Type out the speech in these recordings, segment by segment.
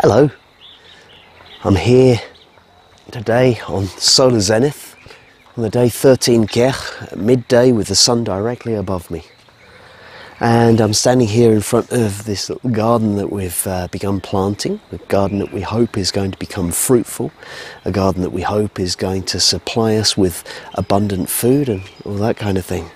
Hello, I'm here today on solar zenith on the day 13 Kech at midday with the sun directly above me, and I'm standing here in front of this little garden that we've begun planting, a garden that we hope is going to become fruitful, a garden that we hope is going to supply us with abundant food and all that kind of thing.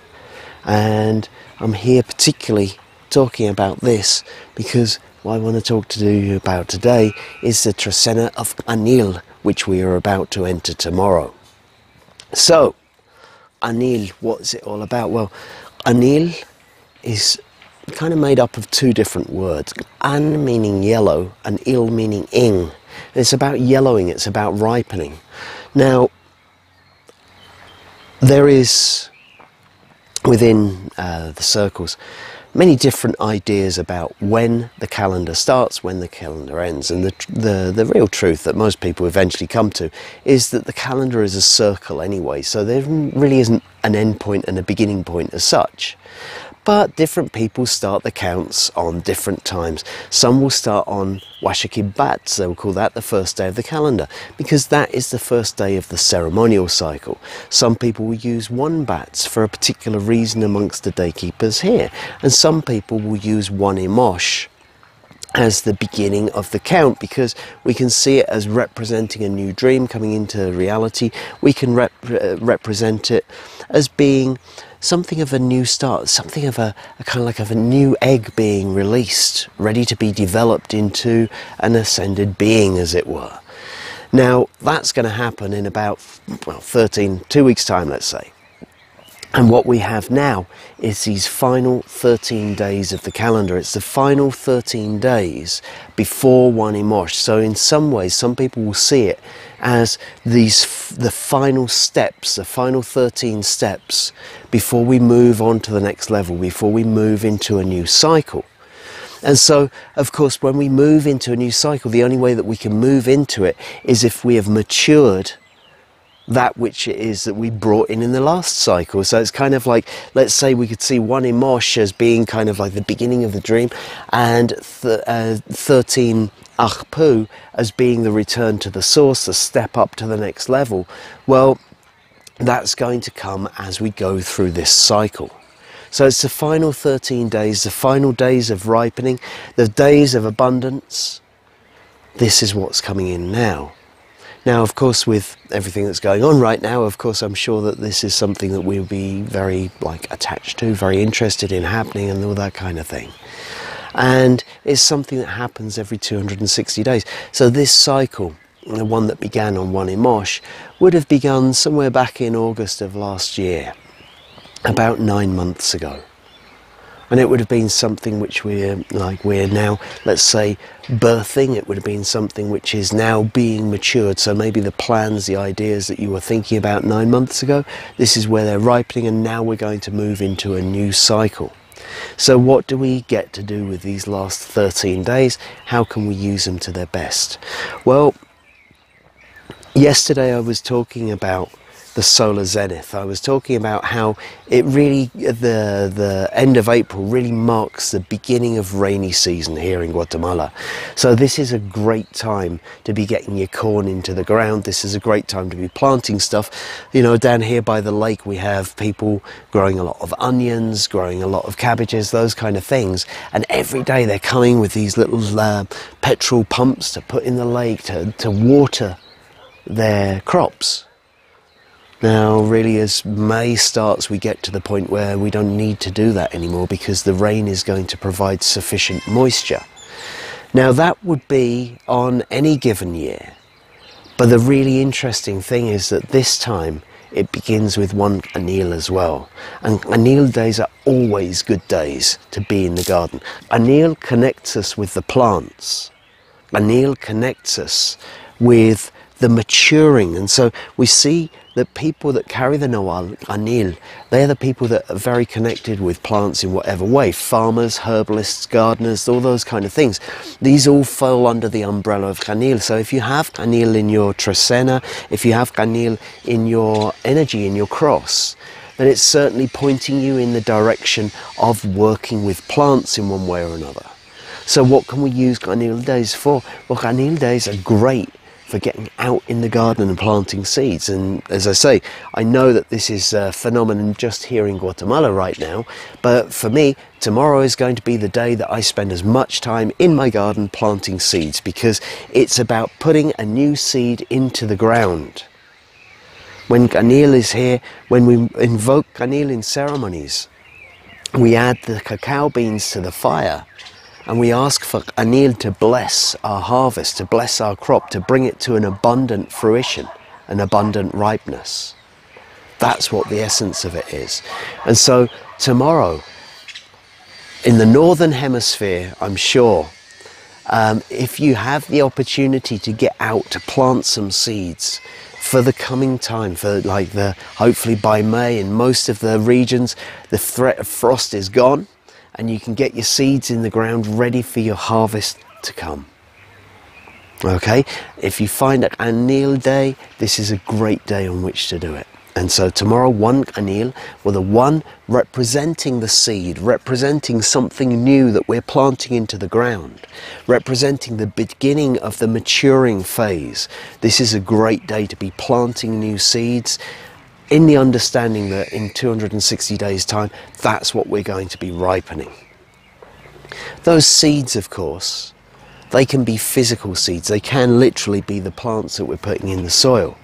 And I'm here particularly talking about this because what I want to talk to you about today is the Trecena of Anil, which we are about to enter tomorrow. So, Anil, what's it all about? Well, Anil is kind of made up of two different words. An meaning yellow and il meaning ing. And it's about yellowing, it's about ripening. Now, there is within the circles many different ideas about when the calendar starts, when the calendar ends, and the real truth that most people eventually come to is that the calendar is a circle anyway, so there really isn't an end point and a beginning point as such. But different people start the counts on different times. Some will start on Washaki Bats, they will call that the first day of the calendar, because that is the first day of the ceremonial cycle. Some people will use one Bats for a particular reason amongst the day keepers here, and some people will use one Imosh as the beginning of the count, because we can see it as representing a new dream coming into reality. We can represent it as being something of a new start, something of a kind of like of a new egg being released, ready to be developed into an ascended being, as it were. Now, that's going to happen in about, well, 2 weeks' time, let's say. And what we have now is these final 13 days of the calendar. It's the final 13 days before one Imosh. So in some ways, some people will see it as the final steps, the final 13 steps before we move on to the next level, before we move into a new cycle. And so, of course, when we move into a new cycle, the only way that we can move into it is if we have matured that which it is that we brought in the last cycle. So it's kind of like, let's say we could see one Imosh as being kind of like the beginning of the dream, and 13 Ajpu as being the return to the source, the step up to the next level. Well, that's going to come as we go through this cycle. So it's the final 13 days, the final days of ripening, the days of abundance. This is what's coming in now. Now, of course, with everything that's going on right now, of course, I'm sure that this is something that we'll be very attached to, very interested in happening and all that kind of thing. And it's something that happens every 260 days. So this cycle, the one that began on 1 Imosh, would have begun somewhere back in August of last year, about 9 months ago. And it would have been something which we're now, let's say, birthing. It would have been something which is now being matured. So maybe the plans, the ideas that you were thinking about 9 months ago, this is where they're ripening, and now we're going to move into a new cycle. So what do we get to do with these last 13 days? How can we use them to their best? Well, yesterday I was talking about the solar zenith. I was talking about how it really, the end of April really marks the beginning of rainy season here in Guatemala. So this is a great time to be getting your corn into the ground. This is a great time to be planting stuff. You know, down here by the lake we have people growing a lot of onions, growing a lot of cabbages, those kind of things. And every day they're coming with these little petrol pumps to put in the lake to water their crops. Now, really, as May starts, we get to the point where we don't need to do that anymore because the rain is going to provide sufficient moisture. Now, that would be on any given year. But the really interesting thing is that this time it begins with one Anil as well. And Anil days are always good days to be in the garden. Anil connects us with the plants. Anil connects us with the maturing, and so we see that people that carry the Noal, Anil, they're the people that are very connected with plants in whatever way. Farmers, herbalists, gardeners, all those kind of things. These all fall under the umbrella of Anil. So if you have Anil in your Trecena, if you have Anil in your energy, in your cross, then it's certainly pointing you in the direction of working with plants in one way or another. So what can we use Anil days for? Well, Anil days are great for getting out in the garden and planting seeds. And as I say, I know that this is a phenomenon just here in Guatemala right now, but for me, tomorrow is going to be the day that I spend as much time in my garden planting seeds, because it's about putting a new seed into the ground. When Anil is here, when we invoke Anil in ceremonies, we add the cacao beans to the fire, and we ask for Anil to bless our harvest, to bless our crop, to bring it to an abundant fruition, an abundant ripeness. That's what the essence of it is. And so tomorrow, in the northern hemisphere, I'm sure, if you have the opportunity to get out to plant some seeds for the coming time, for hopefully by May in most of the regions, the threat of frost is gone, and you can get your seeds in the ground ready for your harvest to come. Okay, if you find an Anil day, this is a great day on which to do it. And so tomorrow, one Anil, well, the one representing the seed, representing something new that we're planting into the ground, representing the beginning of the maturing phase. This is a great day to be planting new seeds, in the understanding that in 260 days' time, that's what we're going to be ripening. Those seeds, of course, they can be physical seeds. They can literally be the plants that we're putting in the soil.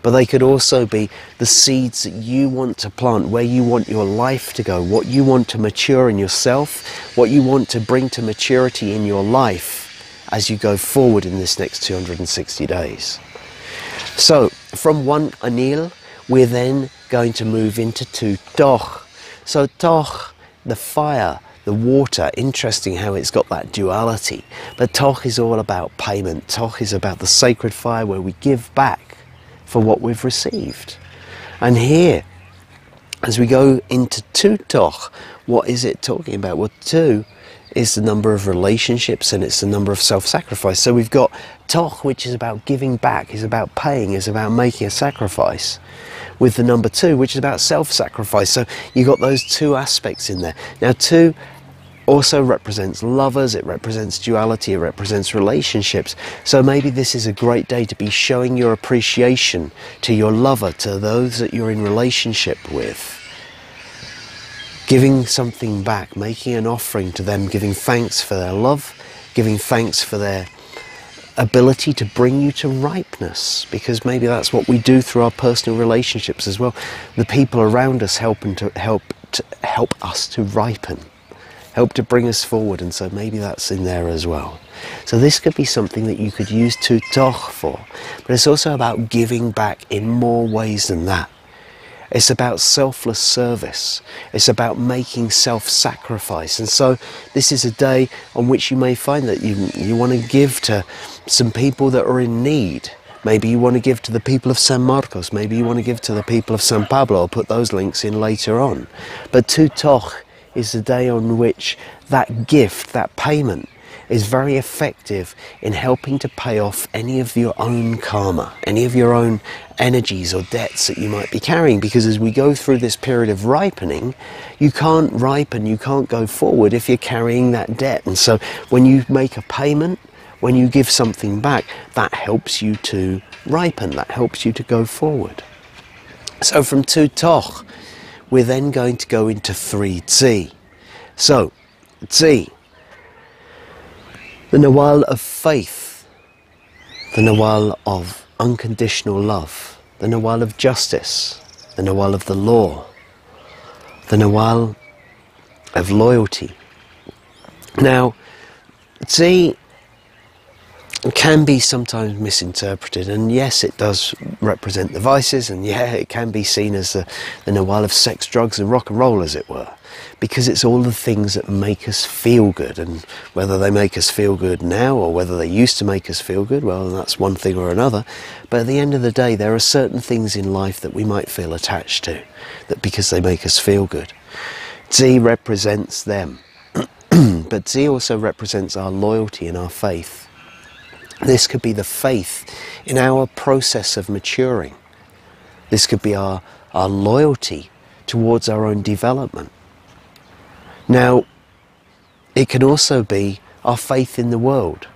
But they could also be the seeds that you want to plant, where you want your life to go, what you want to mature in yourself, what you want to bring to maturity in your life as you go forward in this next 260 days. So, from one Anil, we're then going to move into two Toch. So Toch, the fire, the water, interesting how it's got that duality. But Toch is all about payment. Toch is about the sacred fire where we give back for what we've received. And here, as we go into two Toch, what is it talking about? Well, two is the number of relationships, and it's the number of self-sacrifice. So we've got Toch, which is about giving back, is about paying, is about making a sacrifice, with the number two, which is about self-sacrifice. So you've got those two aspects in there. Now, two also represents lovers, it represents duality, it represents relationships. So maybe this is a great day to be showing your appreciation to your lover, to those that you're in relationship with. Giving something back, making an offering to them, giving thanks for their love, giving thanks for their ability to bring you to ripeness, because maybe that's what we do through our personal relationships as well. The people around us help us to ripen, help to bring us forward, and so maybe that's in there as well. So this could be something that you could use to Toch for, but it's also about giving back in more ways than that. It's about selfless service. It's about making self-sacrifice. And so this is a day on which you may find that you want to give to some people that are in need. Maybe you want to give to the people of San Marcos. Maybe you want to give to the people of San Pablo. I'll put those links in later on. But Tu Toch is the day on which that gift, that payment, is very effective in helping to pay off any of your own karma, any of your own energies or debts that you might be carrying. Because as we go through this period of ripening, you can't ripen, you can't go forward if you're carrying that debt. And so when you make a payment, when you give something back, that helps you to ripen, that helps you to go forward. So from Tu Toch, we're then going to go into three Tz'i. So, Tz'i, the Nawal of faith, the Nawal of unconditional love, the Nawal of justice, the Nawal of the law, the Nawal of loyalty. Now, Tz'i can be sometimes misinterpreted, and yes, it does represent the vices, and yeah, it can be seen as the Nawal of sex, drugs and rock and roll, as it were, because it's all the things that make us feel good, and whether they make us feel good now or whether they used to make us feel good, well, that's one thing or another. But at the end of the day, there are certain things in life that we might feel attached to, that because they make us feel good. Tz'i represents them, but Tz'i also represents our loyalty and our faith. This could be the faith in our process of maturing. This could be our loyalty towards our own development. Now, it can also be our faith in the world,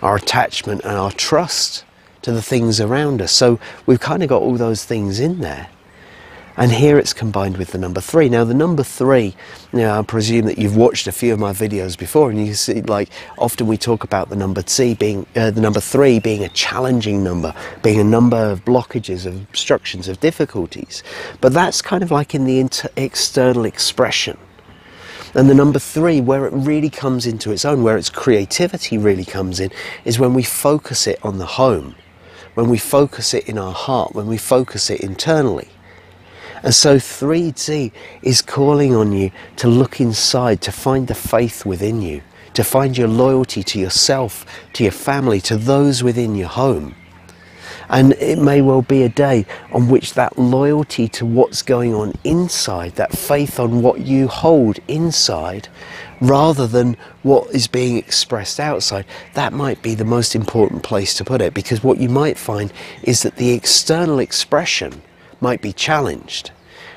our attachment and our trust to the things around us. So we've kind of got all those things in there. And here it's combined with the number 3. Now the number 3, I presume that you've watched a few of my videos before, and you see, like, often we talk about the number Tz'i being, the number 3 being a challenging number, being a number of blockages, of obstructions, of difficulties. But that's kind of like in the external expression. And the number 3, where it really comes into its own, where its creativity really comes in, is when we focus it on the home, when we focus it in our heart, when we focus it internally. And so 3 Tz'i is calling on you to look inside, to find the faith within you, to find your loyalty to yourself, to your family, to those within your home. And it may well be a day on which that loyalty to what's going on inside, that faith on what you hold inside, rather than what is being expressed outside, that might be the most important place to put it. Because what you might find is that the external expression might be challenged.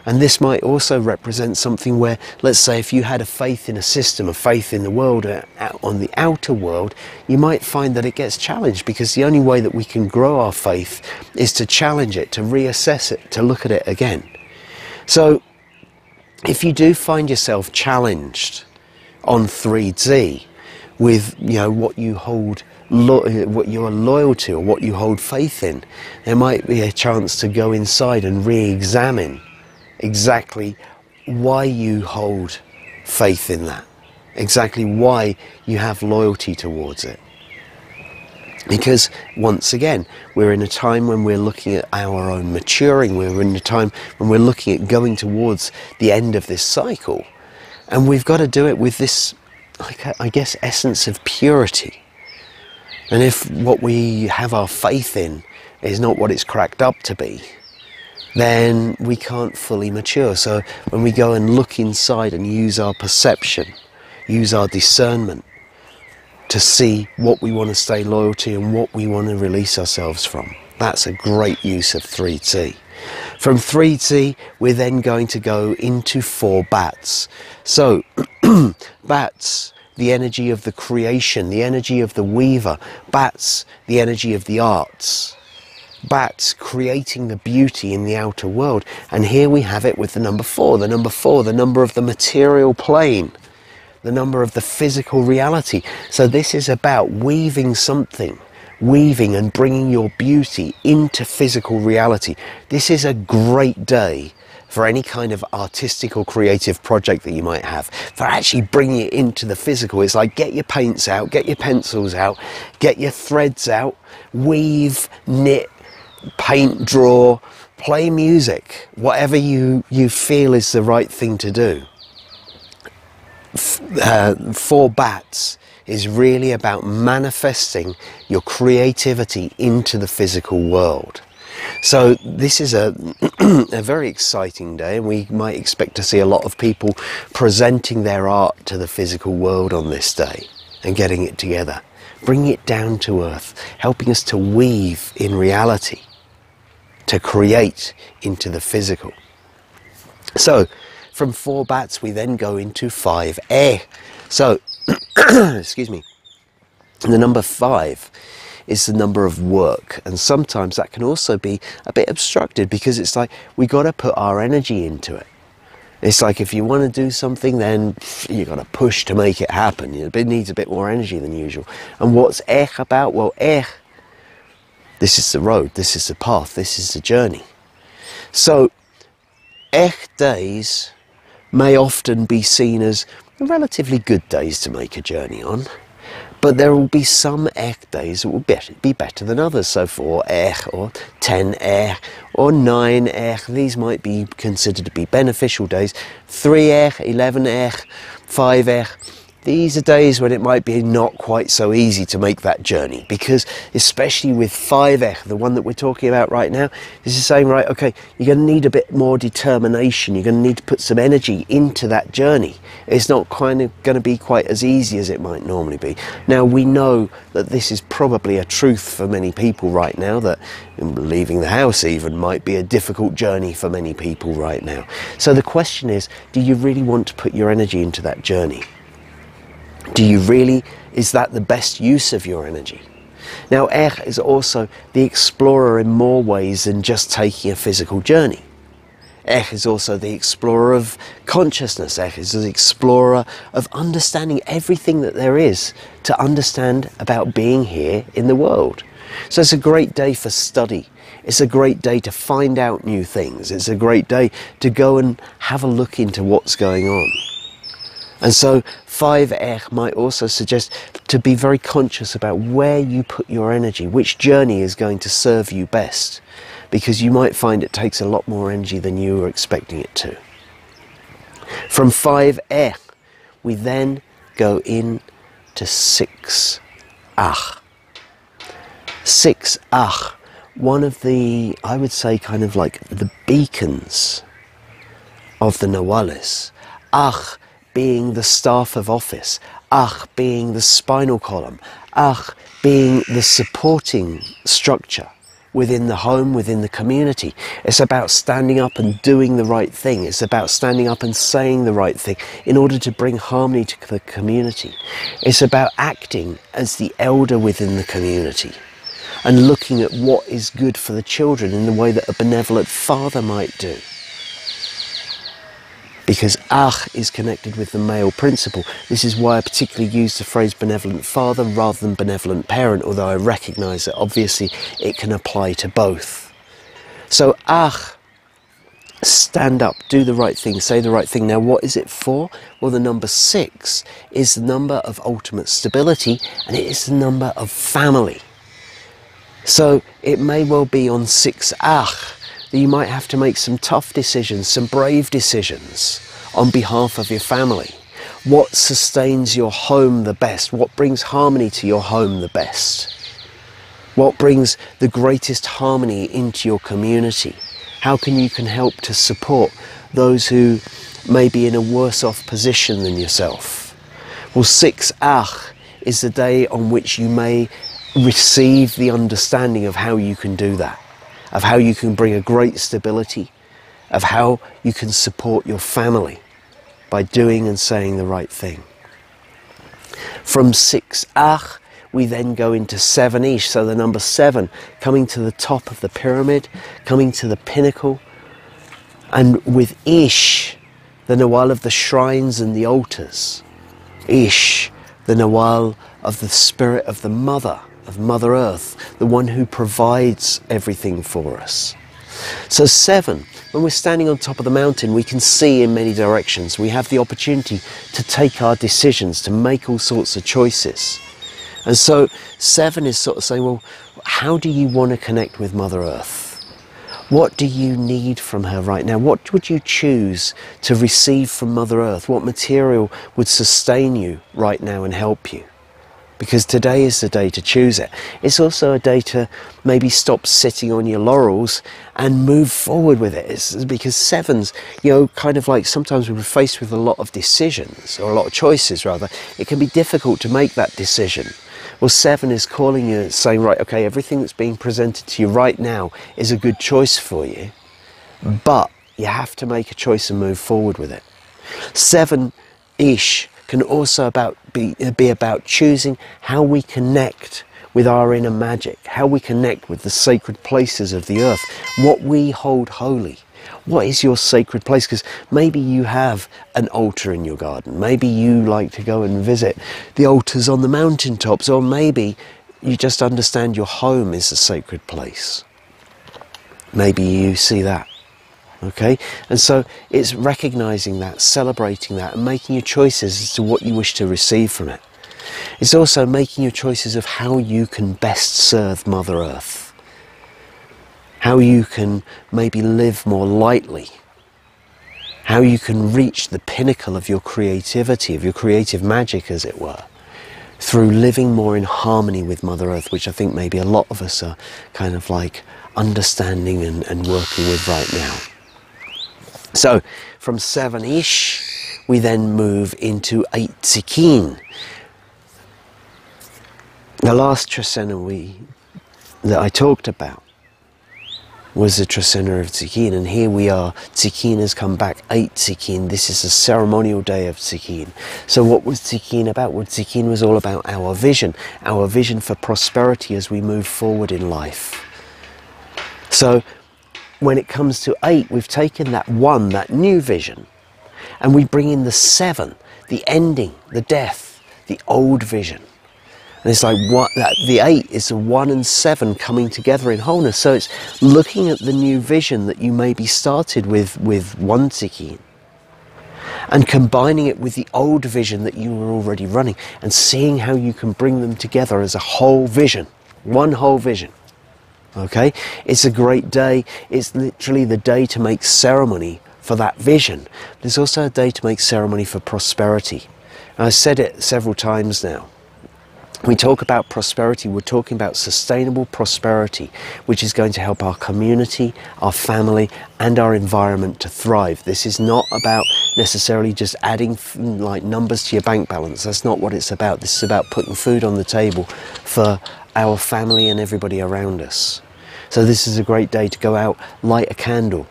And this might also represent something where, let's say, if you had a faith in a system, a faith in the world, on the outer world, you might find that it gets challenged, because the only way that we can grow our faith is to challenge it, to reassess it, to look at it again. So if you do find yourself challenged on 3 Tz'i with, what you hold, what you are loyal to, or what you hold faith in, there might be a chance to go inside and re-examine exactly why you hold faith in that, exactly why you have loyalty towards it. Because once again, we're in a time when we're looking at our own maturing, we're in a time when we're looking at going towards the end of this cycle, and we've got to do it with this, I guess, essence of purity. And if what we have our faith in is not what it's cracked up to be, then we can't fully mature. So when we go and look inside and use our perception, use our discernment to see what we want to stay loyal to and what we want to release ourselves from, that's a great use of 3 Tz'i. From 3 Tz'i, we're then going to go into 4 bats. So bats, the energy of the creation, the energy of the weaver. Bats, the energy of the arts. Bats, creating the beauty in the outer world. And here we have it with the number 4. The number 4, the number of the material plane, the number of the physical reality. So this is about weaving something, weaving and bringing your beauty into physical reality. This is a great day for any kind of artistic or creative project that you might have, for actually bringing it into the physical. It's like, get your paints out, get your pencils out, get your threads out, weave, knit, paint, draw, play music, whatever you feel is the right thing to do. 4 bats is really about manifesting your creativity into the physical world. So this is a very exciting day, and we might expect to see a lot of people presenting their art to the physical world on this day and getting it together, bringing it down to earth, helping us to weave in reality, to create into the physical. So from 4 bats we then go into 5 air. So excuse me, the number 5 is the number of work, and sometimes that can also be a bit obstructed, because it's like we got to put our energy into it. It's like if you want to do something, then you got to push to make it happen. It needs a bit more energy than usual. And what's about? Well, this is the road, this is the path, this is the journey. So days may often be seen as relatively good days to make a journey on, but there will be some days that will be better than others. So 4 or 10 or 9 these might be considered to be beneficial days. 3 11 5 these are days when it might be not quite so easy to make that journey, because especially with 5 the one that we're talking about right now, this is saying, right, okay, you're going to need a bit more determination, you're going to need to put some energy into that journey. It's not kind of going to be quite as easy as it might normally be. Now we know that this is probably a truth for many people right now, that leaving the house even might be a difficult journey for many people right now. So the question is, do you really want to put your energy into that journey? Is that the best use of your energy? Now, is also the explorer in more ways than just taking a physical journey. Is also the explorer of consciousness. Is the explorer of understanding everything that there is to understand about being here in the world. So it's a great day for study. It's a great day to find out new things. It's a great day to go and have a look into what's going on. And so 5 might also suggest to be very conscious about where you put your energy, which journey is going to serve you best, because you might find it takes a lot more energy than you were expecting it to. From 5 we then go in to 6 Aj. 6 Aj, one of the, I would say, kind of like the beacons of the Nahuales. Aj being the staff of office, Aj being the spinal column, Aj being the supporting structure within the home, within the community. It's about standing up and doing the right thing. It's about standing up and saying the right thing in order to bring harmony to the community. It's about acting as the elder within the community and looking at what is good for the children in the way that a benevolent father might do. Because Aj is connected with the male principle. This is why I particularly use the phrase benevolent father rather than benevolent parent, although I recognise that obviously it can apply to both. So Aj, stand up, do the right thing, say the right thing. Now what is it for? Well, the number 6 is the number of ultimate stability, and it is the number of family. So it may well be on 6 Aj that you might have to make some tough decisions, some brave decisions on behalf of your family. What sustains your home the best? What brings harmony to your home the best? What brings the greatest harmony into your community? How can you help to support those who may be in a worse off position than yourself? Well, 6 Aj is the day on which you may receive the understanding of how you can do that, of how you can bring a great stability, of how you can support your family by doing and saying the right thing. From 6 Aj, we then go into 7 Ish, so the number 7, coming to the top of the pyramid, coming to the pinnacle, and with Ish, the Nahual of the shrines and the altars. Ish, the Nahual of the spirit of the mother, of Mother Earth, the one who provides everything for us. So 7, when we're standing on top of the mountain, we can see in many directions. We have the opportunity to take our decisions, to make all sorts of choices. And so 7 is sort of saying, well, how do you want to connect with Mother Earth? What do you need from her right now? What would you choose to receive from Mother Earth? What material would sustain you right now and help you? Because today is the day to choose it. It's also a day to maybe stop sitting on your laurels and move forward with it. It's because 7s, kind of like sometimes we're faced with a lot of decisions, or a lot of choices rather. It can be difficult to make that decision. Well, 7 is calling you, saying, right, okay, everything that's being presented to you right now is a good choice for you, but you have to make a choice and move forward with it. 7 Ish can also be about choosing how we connect with our inner magic, how we connect with the sacred places of the earth, what we hold holy. What is your sacred place? Because maybe you have an altar in your garden. Maybe you like to go and visit the altars on the mountaintops, or maybe you just understand your home is a sacred place. Maybe you see that. Okay, and so it's recognizing that, celebrating that, and making your choices as to what you wish to receive from it. It's also making your choices of how you can best serve Mother Earth, how you can maybe live more lightly, how you can reach the pinnacle of your creativity, of your creative magic, as it were, through living more in harmony with Mother Earth, which I think maybe a lot of us are kind of like understanding and working with right now. So from 7 Ish, we then move into 8 Tz'ikin. The last Trecena that I talked about was the Trecena of Tz'ikin, and here we are. Tz'ikin has come back, 8 Tz'ikin. This is a ceremonial day of Tz'ikin. So what was Tz'ikin about? Well, Tz'ikin was all about our vision for prosperity as we move forward in life. So when it comes to 8, we've taken that 1, that new vision, and we bring in the 7, the ending, the death, the old vision. And it's like the 8 is the 1 and 7 coming together in wholeness. So it's looking at the new vision that you maybe started with 1 Tz'ikin, and combining it with the old vision that you were already running, and seeing how you can bring them together as a whole vision, one whole vision. Okay? It's a great day. It's literally the day to make ceremony for that vision. But it's also a day to make ceremony for prosperity. And I've said it several times now. We talk about prosperity, we're talking about sustainable prosperity, which is going to help our community, our family, and our environment to thrive. This is not about necessarily just adding like numbers to your bank balance. That's not what it's about. This is about putting food on the table for our family and everybody around us. So this is a great day to go out, light a candle,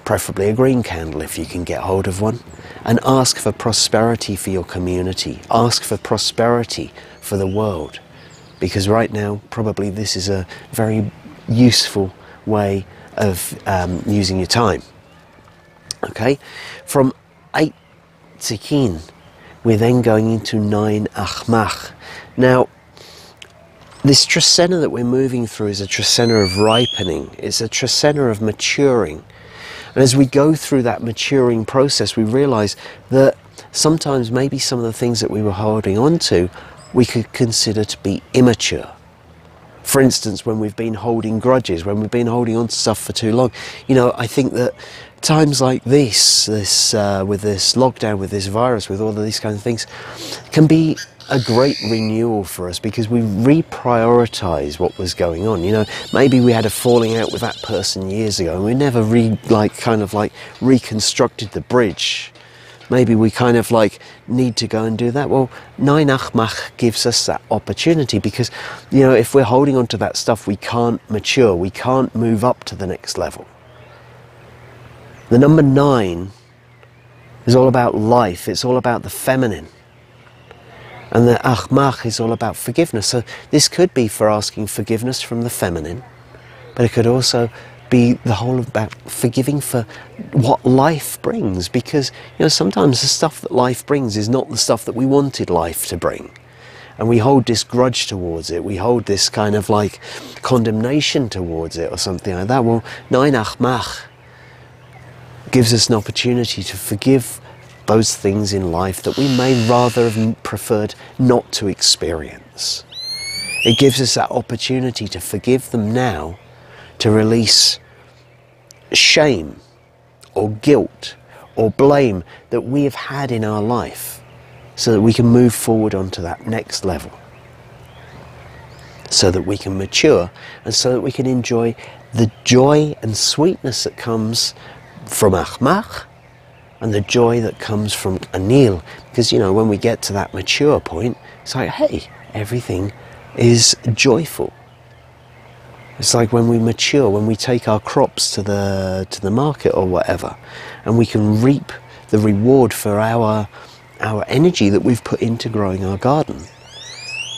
preferably a green candle if you can get hold of one, and ask for prosperity for your community. Ask for prosperity for the world, because right now probably this is a very useful way of using your time. Okay, from 8 Tz'ikin we're then going into 9 Ajmak. Now this Trecena that we're moving through is a Trecena of ripening. It's a Trecena of maturing, and as we go through that maturing process we realize that sometimes maybe some of the things that we were holding on to we could consider to be immature. For instance, when we've been holding grudges, when we've been holding on to stuff for too long. You know, I think that times like this with this lockdown, with this virus, with all of these kind of things, can be a great renewal for us, because we reprioritize what was going on. You know, maybe we had a falling out with that person years ago and we never reconstructed the bridge. Maybe we kind of need to go and do that. Well, 9 Ajmak gives us that opportunity, because, you know, if we're holding on to that stuff, we can't mature, we can't move up to the next level. The number 9 is all about life, it's all about the feminine. And the Ajmak is all about forgiveness. So this could be for asking forgiveness from the feminine, but it could also be the whole about forgiving for what life brings, because, you know, sometimes the stuff that life brings is not the stuff that we wanted life to bring, and we hold this grudge towards it, we hold this kind of condemnation towards it or something like that. Well, 9 Ajmak gives us an opportunity to forgive those things in life that we may rather have preferred not to experience. It gives us that opportunity to forgive them now, to release shame or guilt or blame that we have had in our life, so that we can move forward onto that next level, so that we can mature, and so that we can enjoy the joy and sweetness that comes from Ajmak and the joy that comes from Anil. Because, you know, when we get to that mature point, it's like, hey, everything is joyful. It's like when we mature, when we take our crops to the market or whatever, and we can reap the reward for our energy that we've put into growing our garden.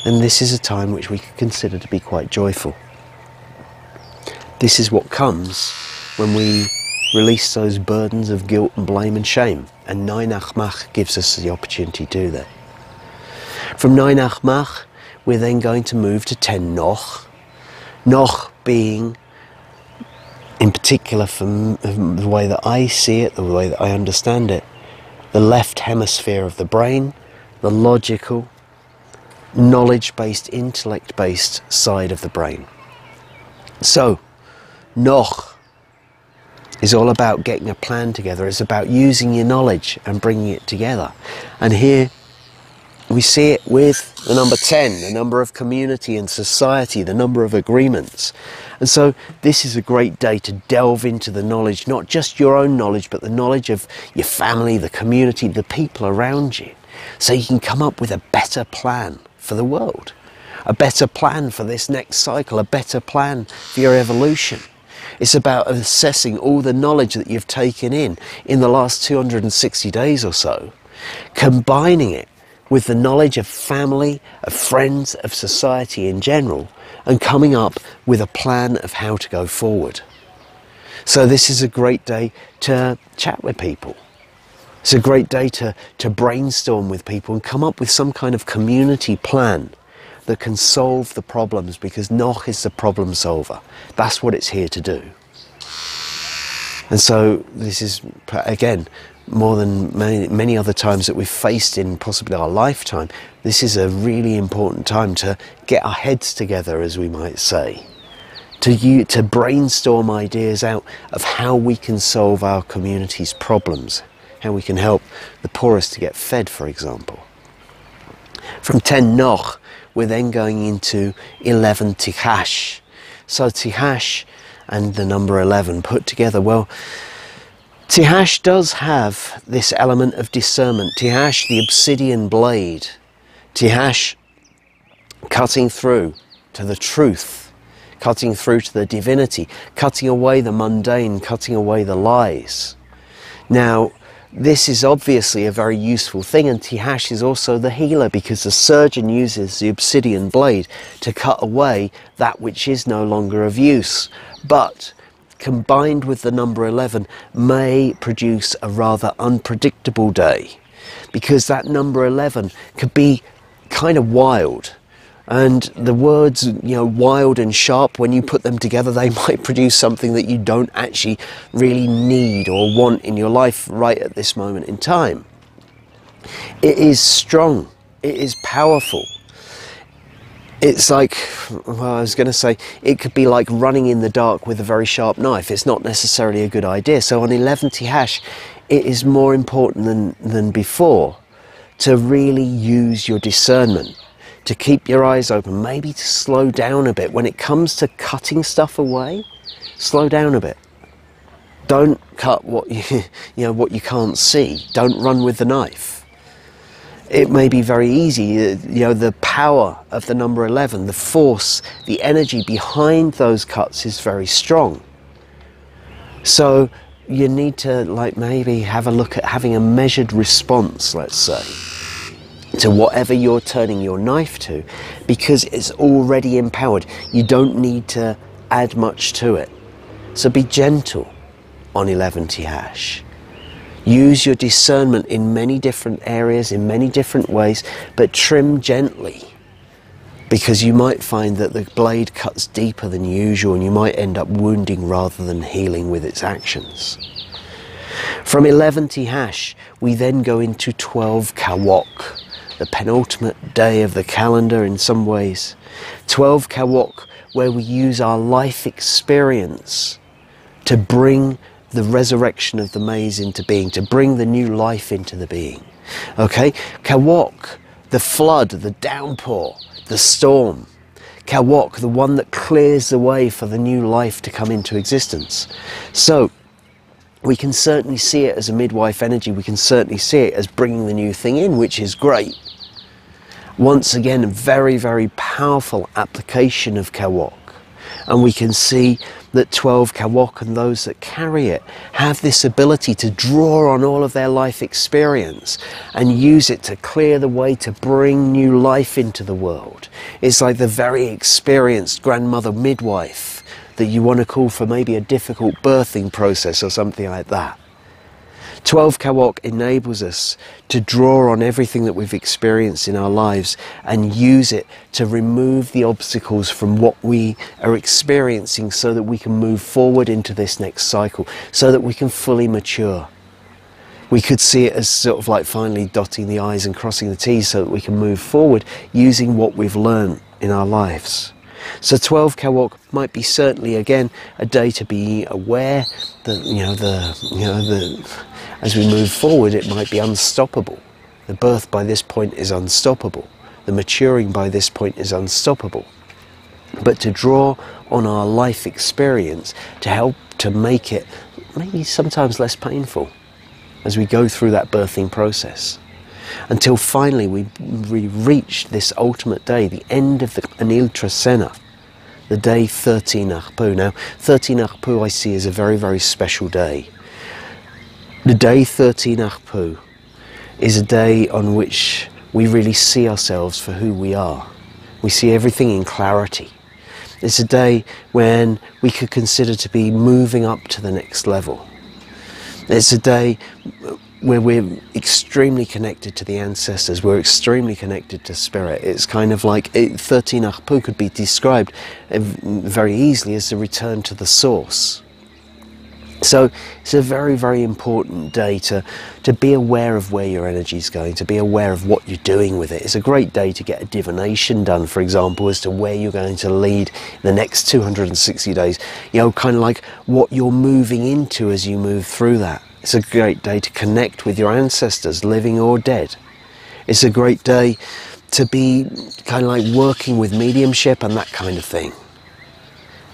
And this is a time which we could consider to be quite joyful. This is what comes when we release those burdens of guilt and blame and shame. And 9 Ajmak gives us the opportunity to do that. From 9 Ajmak, we're then going to move to 10 Noch. Noch being, in particular from the way that I see it, the way that I understand it, the left hemisphere of the brain, the logical, knowledge-based, intellect-based side of the brain. So, Noch is all about getting a plan together. It's about using your knowledge and bringing it together. And here we see it with the number 10, the number of community and society, the number of agreements. And so this is a great day to delve into the knowledge, not just your own knowledge, but the knowledge of your family, the community, the people around you, so you can come up with a better plan for the world, a better plan for this next cycle, a better plan for your evolution. It's about assessing all the knowledge that you've taken in the last 260 days or so, combining it with the knowledge of family, of friends, of society in general, and coming up with a plan of how to go forward. So this is a great day to chat with people. It's a great day to brainstorm with people and come up with some kind of community plan that can solve the problems, because Noch is the problem solver. That's what it's here to do. And so this is, again, more than many other times that we've faced in possibly our lifetime, this is a really important time to get our heads together, as we might say, to brainstorm ideas out of how we can solve our community's problems, how we can help the poorest to get fed, for example. From 10 Noch, we're then going into 11 Tz'i. So Tz'i and the number 11 put together, well, Tz'i does have this element of discernment. Tz'i, the obsidian blade. Tz'i cutting through to the truth, cutting through to the divinity, cutting away the mundane, cutting away the lies. Now, this is obviously a very useful thing, and Tz'i is also the healer, because the surgeon uses the obsidian blade to cut away that which is no longer of use. But combined with the number 11 may produce a rather unpredictable day, because that number 11 could be kind of wild. And the words, you know, wild and sharp, when you put them together, they might produce something that you don't actually really need or want in your life right at this moment in time. It is strong. It is powerful. It's like, well, I was going to say, it could be like running in the dark with a very sharp knife. It's not necessarily a good idea. So on 11 Tz'i, it is more important than before to really use your discernment, to keep your eyes open, maybe to slow down a bit. When it comes to cutting stuff away, slow down a bit. Don't cut what what you can't see. Don't run with the knife. It may be very easy, the power of the number 11, the force, the energy behind those cuts is very strong. So you need to maybe have a look at having a measured response, let's say, to whatever you're turning your knife to, because it's already empowered. You don't need to add much to it. So be gentle on 11 Tz'i. Use your discernment in many different areas, in many different ways, but trim gently, because you might find that the blade cuts deeper than usual and you might end up wounding rather than healing with its actions. From 11 Tz'i, we then go into 12 Kawok, the penultimate day of the calendar in some ways. 12 Kawok, where we use our life experience to bring the resurrection of the maize into being, to bring the new life into the being. Okay? Kawok, the flood, the downpour, the storm. Kawok, the one that clears the way for the new life to come into existence. So, we can certainly see it as a midwife energy. We can certainly see it as bringing the new thing in, which is great. Once again, a very, very powerful application of Kawok. And we can see that 12 Kawok and those that carry it have this ability to draw on all of their life experience and use it to clear the way to bring new life into the world. It's like the very experienced grandmother midwife that you want to call for maybe a difficult birthing process or something like that. 12 Kawok enables us to draw on everything that we've experienced in our lives and use it to remove the obstacles from what we are experiencing, so that we can move forward into this next cycle, so that we can fully mature. We could see it as sort of like finally dotting the I's and crossing the T's, so that we can move forward using what we've learned in our lives. So 12 Kawok might be certainly again a day to be aware that as we move forward, it might be unstoppable. The birth by this point is unstoppable. The maturing by this point is unstoppable. But to draw on our life experience to help to make it maybe sometimes less painful as we go through that birthing process, until finally we reach this ultimate day, the end of the Trecena, the day 13 Ajpu. Now, 13 Ajpu I see as a very, very special day. The day 13 Ajpu is a day on which we really see ourselves for who we are. We see everything in clarity. It's a day when we could consider to be moving up to the next level. It's a day where we're extremely connected to the ancestors, we're extremely connected to spirit. It's kind of like 13 Ajpu could be described very easily as a return to the source. So it's a very, very important day to be aware of where your energy is going, to be aware of what you're doing with it. It's a great day to get a divination done, for example, as to where you're going to lead the next 260 days. You know, kind of like what you're moving into as you move through that. It's a great day to connect with your ancestors, living or dead. It's a great day to be kind of like working with mediumship and that kind of thing.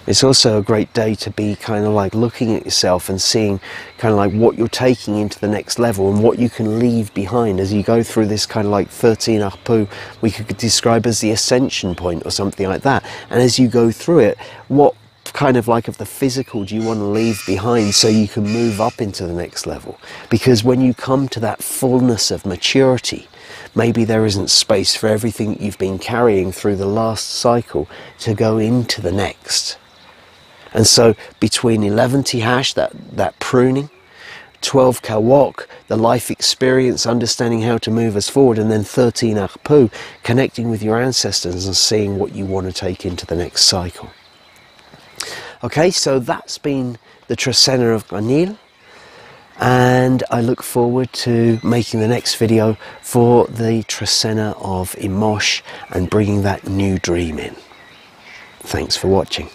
It's also a great day to be kind of like looking at yourself and seeing kind of like what you're taking into the next level and what you can leave behind as you go through this kind of like 13 Ajpu we could describe as the ascension point or something like that. And as you go through it, what kind of like of the physical do you want to leave behind so you can move up into the next level? Because when you come to that fullness of maturity, maybe there isn't space for everything you've been carrying through the last cycle to go into the next. And so between 11 Tz'i, that pruning, 12 Kawok, the life experience, understanding how to move us forward, and then 13 Ajpu, connecting with your ancestors and seeing what you want to take into the next cycle. Okay, so that's been the Trecena of Anil, and I look forward to making the next video for the Trecena of Imosh and bringing that new dream in. Thanks for watching.